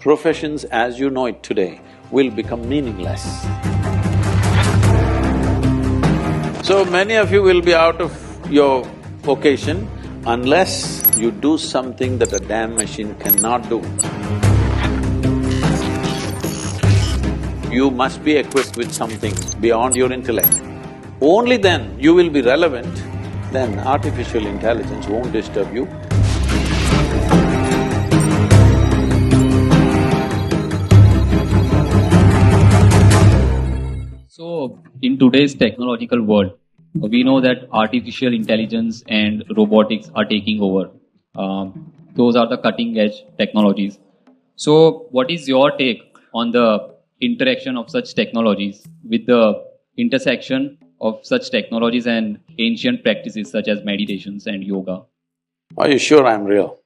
professions as you know it today will become meaningless. So many of you will be out of your vocation unless you do something that a damn machine cannot do. You must be equipped with something beyond your intellect. Only then you will be relevant, then artificial intelligence won't disturb you. So, in today's technological world, we know that artificial intelligence and robotics are taking over. Those are the cutting edge technologies. So, what is your take on the interaction of such technologies with the intersection of such technologies and ancient practices such as meditations and yoga? Are you sure I'm real?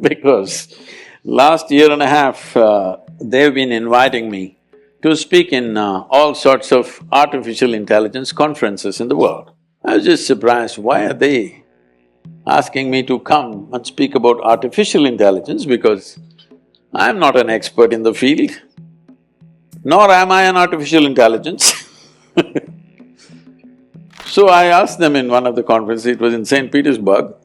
Because last year and a half, they've been inviting me to speak in all sorts of artificial intelligence conferences in the world. I was just surprised, why are they asking me to come and speak about artificial intelligence, because I'm not an expert in the field, nor am I an artificial intelligence. So I asked them in one of the conferences, it was in St. Petersburg,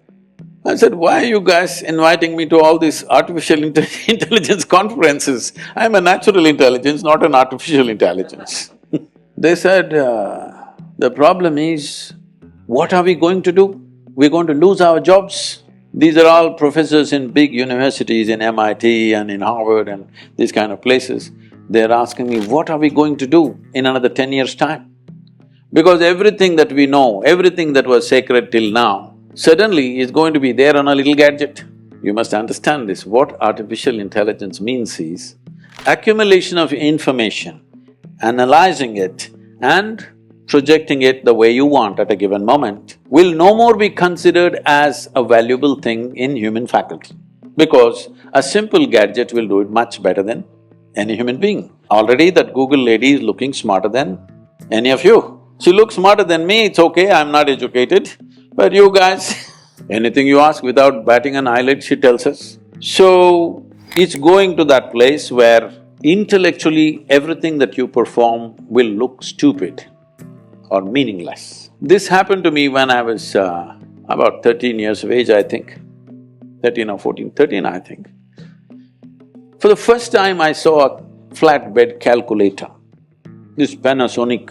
I said, why are you guys inviting me to all these artificial intelligence conferences? I'm a natural intelligence, not an artificial intelligence. They said, the problem is, what are we going to do? We're going to lose our jobs. These are all professors in big universities in MIT and in Harvard and these kind of places. They're asking me, what are we going to do in another 10 years' time? Because everything that we know, everything that was sacred till now, suddenly is going to be there on a little gadget. You must understand this. What artificial intelligence means is accumulation of information, analyzing it and projecting it the way you want at a given moment will no more be considered as a valuable thing in human faculty, because a simple gadget will do it much better than any human being. Already that Google lady is looking smarter than any of you. She looks smarter than me, it's okay, I'm not educated, but you guys, anything you ask without batting an eyelid, she tells us. So, it's going to that place where intellectually everything that you perform will look stupid or meaningless. This happened to me when I was about 13 years of age, I think. 13 or 14, 13 I think. For the first time I saw a flatbed calculator, this Panasonic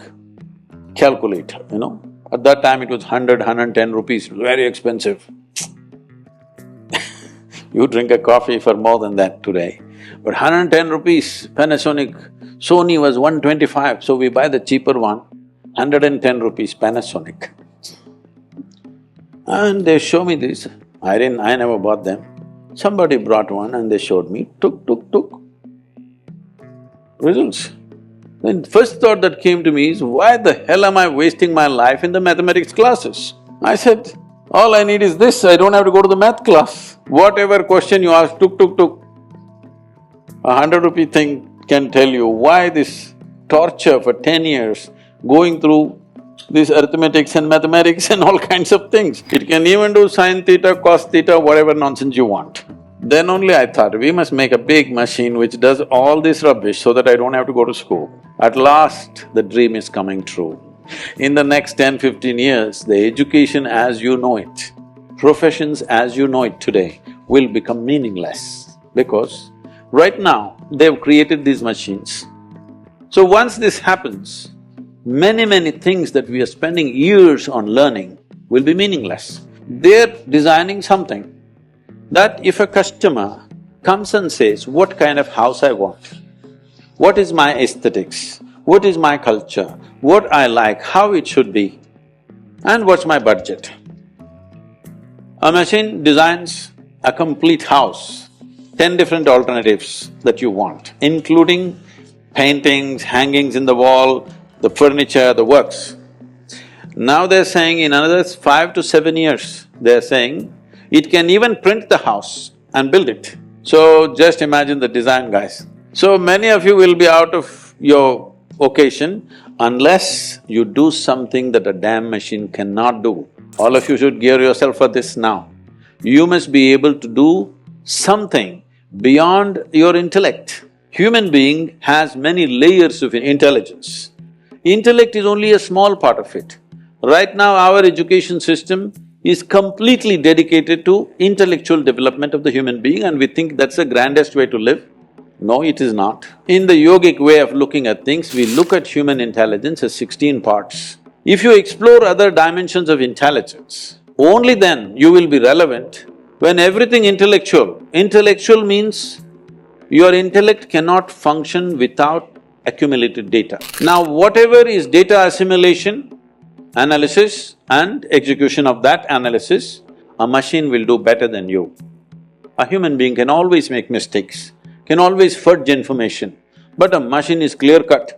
calculator, you know. At that time it was 110 rupees, very expensive. You drink a coffee for more than that today. But 110 rupees, Panasonic, Sony was 125, so we buy the cheaper one, 110 rupees Panasonic. And they show me this, I never bought them. Somebody brought one and they showed me, took. Results. Then first thought that came to me is, why the hell am I wasting my life in the mathematics classes? I said, all I need is this, I don't have to go to the math class. Whatever question you ask, took. A 100-rupee thing can tell you why this torture for 10 years going through this arithmetics and mathematics and all kinds of things. It can even do sin theta, cos theta, whatever nonsense you want. Then only I thought, we must make a big machine which does all this rubbish so that I don't have to go to school. At last, the dream is coming true. In the next 10-15 years, the education as you know it, professions as you know it today will become meaningless, because right now, they've created these machines. So once this happens, many things that we are spending years on learning will be meaningless. They're designing something that if a customer comes and says, what kind of house I want, what is my aesthetics, what is my culture, what I like, how it should be, and what's my budget. A machine designs a complete house, 10 different alternatives that you want, including paintings, hangings in the wall, the furniture, the works. Now they're saying in another 5 to 7 years, they're saying, it can even print the house and build it. So just imagine the design, guys. So many of you will be out of your vocation unless you do something that a damn machine cannot do. All of you should gear yourself for this now. You must be able to do something beyond your intellect. Human being has many layers of intelligence. Intellect is only a small part of it. Right now, our education system is completely dedicated to intellectual development of the human being, and we think that's the grandest way to live. No, it is not. In the yogic way of looking at things, we look at human intelligence as 16 parts. If you explore other dimensions of intelligence, only then you will be relevant. When everything intellectual means your intellect cannot function without accumulated data. Now, whatever is data assimilation, analysis and execution of that analysis, a machine will do better than you. A human being can always make mistakes, can always fudge information, but a machine is clear-cut.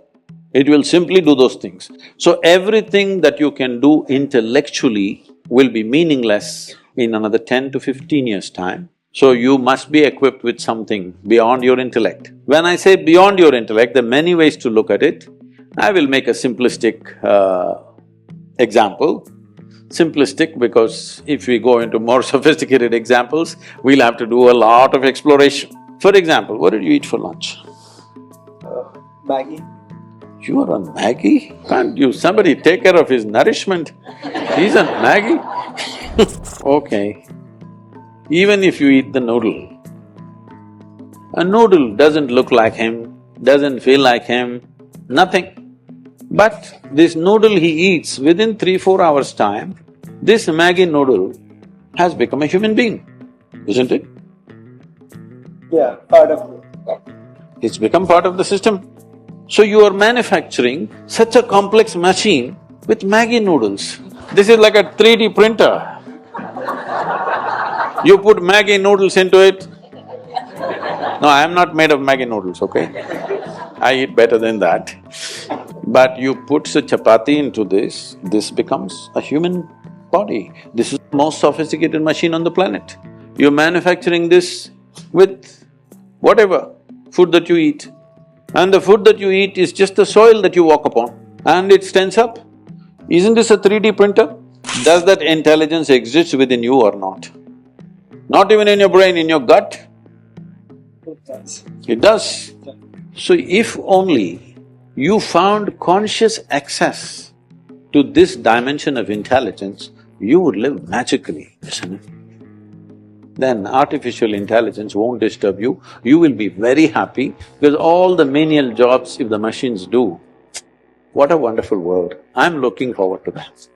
It will simply do those things. So everything that you can do intellectually will be meaningless in another 10 to 15 years' time. So you must be equipped with something beyond your intellect. When I say beyond your intellect, there are many ways to look at it. I will make a simplistic example. Simplistic because if we go into more sophisticated examples, we'll have to do a lot of exploration. For example, what did you eat for lunch? Maggie. You are on Maggie? Can't you… somebody take care of his nourishment? He's on Maggie? Okay. Even if you eat the noodle, a noodle doesn't look like him, doesn't feel like him, nothing. But this noodle he eats, within 3-4 hours' time, this Maggie noodle has become a human being, isn't it? Yeah, part of it. It's become part of the system. So you are manufacturing such a complex machine with Maggie noodles. This is like a 3D printer. You put Maggie noodles into it. No, I am not made of Maggie noodles, okay? I eat better than that. But you put a chapati into this becomes a human body. This is the most sophisticated machine on the planet. You're manufacturing this with whatever food that you eat. And the food that you eat is just the soil that you walk upon and it stands up. Isn't this a 3D printer? Does that intelligence exist within you or not? Not even in your brain, in your gut? It does. It does. So if only you found conscious access to this dimension of intelligence, you would live magically, isn't it? Then artificial intelligence won't disturb you, you will be very happy because all the menial jobs if the machines do, what a wonderful world. I'm looking forward to that.